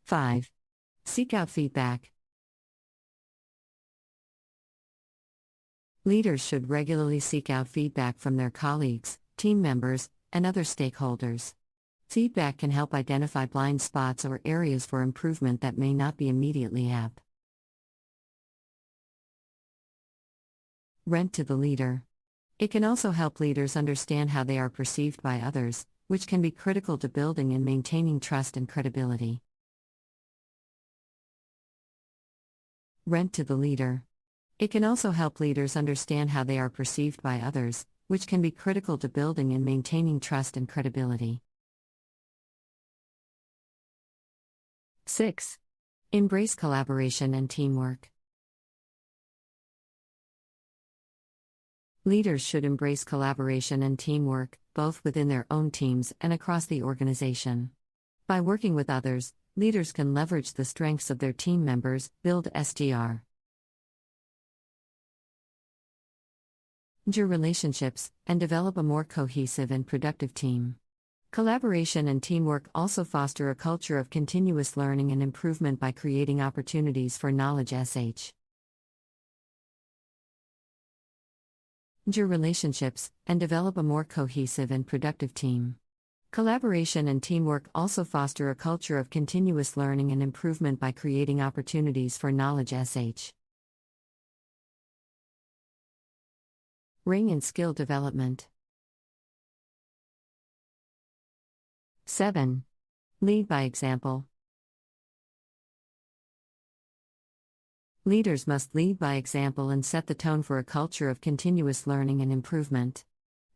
5. Seek out feedback. Leaders should regularly seek out feedback from their colleagues, team members, and other stakeholders. Feedback can help identify blind spots or areas for improvement that may not be immediately apt. Rent to the leader. It can also help leaders understand how they are perceived by others, which can be critical to building and maintaining trust and credibility. Rent to the leader. It can also help leaders understand how they are perceived by others, which can be critical to building and maintaining trust and credibility. 6. Embrace collaboration and teamwork. Leaders should embrace collaboration and teamwork, both within their own teams and across the organization. By working with others, leaders can leverage the strengths of their team members, build STR. Nurture relationships, and develop a more cohesive and productive team. Collaboration and teamwork also foster a culture of continuous learning and improvement by creating opportunities for knowledge sh. Nurture relationships, and develop a more cohesive and productive team. Collaboration and teamwork also foster a culture of continuous learning and improvement by creating opportunities for knowledge sh. Ring and skill development. 7. Lead by example. Leaders must lead by example and set the tone for a culture of continuous learning and improvement.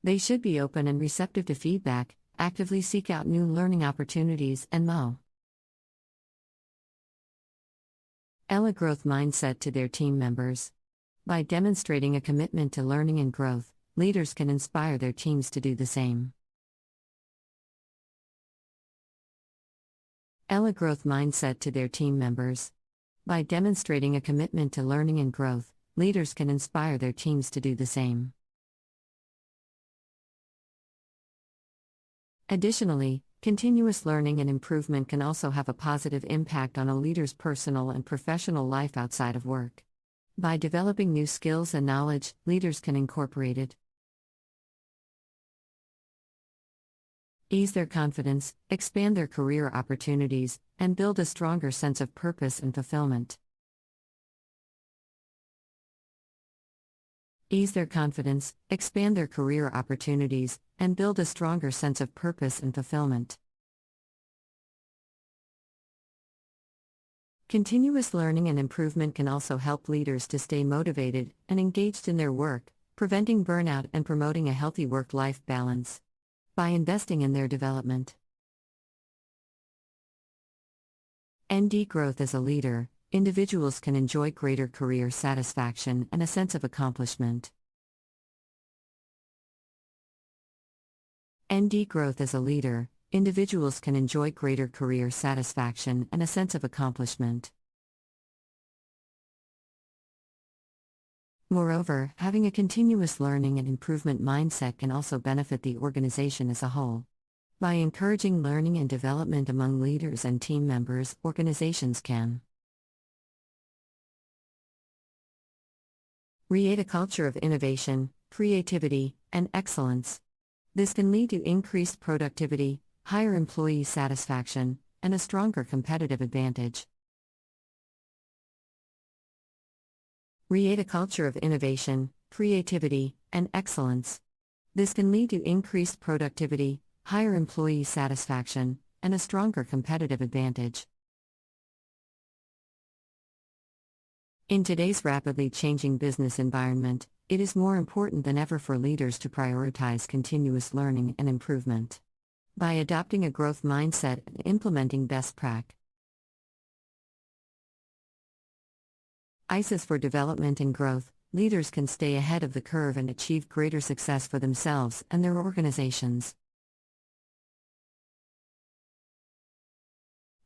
They should be open and receptive to feedback, actively seek out new learning opportunities, and a growth mindset to their team members. By demonstrating a commitment to learning and growth, leaders can inspire their teams to do the same. A growth mindset to their team members. By demonstrating a commitment to learning and growth, leaders can inspire their teams to do the same. Additionally, continuous learning and improvement can also have a positive impact on a leader's personal and professional life outside of work. By developing new skills and knowledge, leaders can incorporate it. Ease their confidence, expand their career opportunities, and build a stronger sense of purpose and fulfillment. Ease their confidence, expand their career opportunities, and build a stronger sense of purpose and fulfillment. Continuous learning and improvement can also help leaders to stay motivated and engaged in their work, preventing burnout and promoting a healthy work-life balance. By investing in their development. Growth. As a leader, individuals can enjoy greater career satisfaction and a sense of accomplishment. Growth. As a leader, individuals can enjoy greater career satisfaction and a sense of accomplishment. Moreover, having a continuous learning and improvement mindset can also benefit the organization as a whole. By encouraging learning and development among leaders and team members, organizations can create a culture of innovation, creativity, and excellence. This can lead to increased productivity, higher employee satisfaction, and a stronger competitive advantage. Create a culture of innovation, creativity, and excellence. This can lead to increased productivity, higher employee satisfaction, and a stronger competitive advantage. In today's rapidly changing business environment, it is more important than ever for leaders to prioritize continuous learning and improvement. By adopting a growth mindset and implementing best practices for development and growth, leaders can stay ahead of the curve and achieve greater success for themselves and their organizations.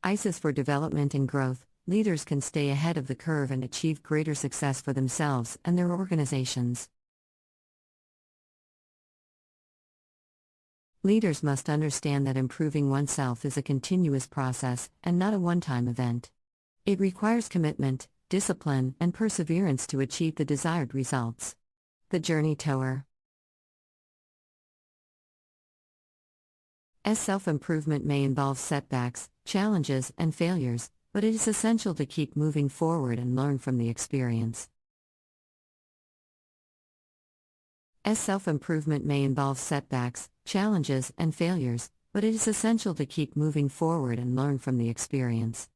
For development and growth, leaders can stay ahead of the curve and achieve greater success for themselves and their organizations. Leaders must understand that improving oneself is a continuous process and not a one-time event. It requires commitment, discipline, and perseverance to achieve the desired results. The journey tower. As self-improvement may involve setbacks, challenges, and failures, but it is essential to keep moving forward and learn from the experience. As self-improvement may involve setbacks, challenges, and failures, but it is essential to keep moving forward and learn from the experience.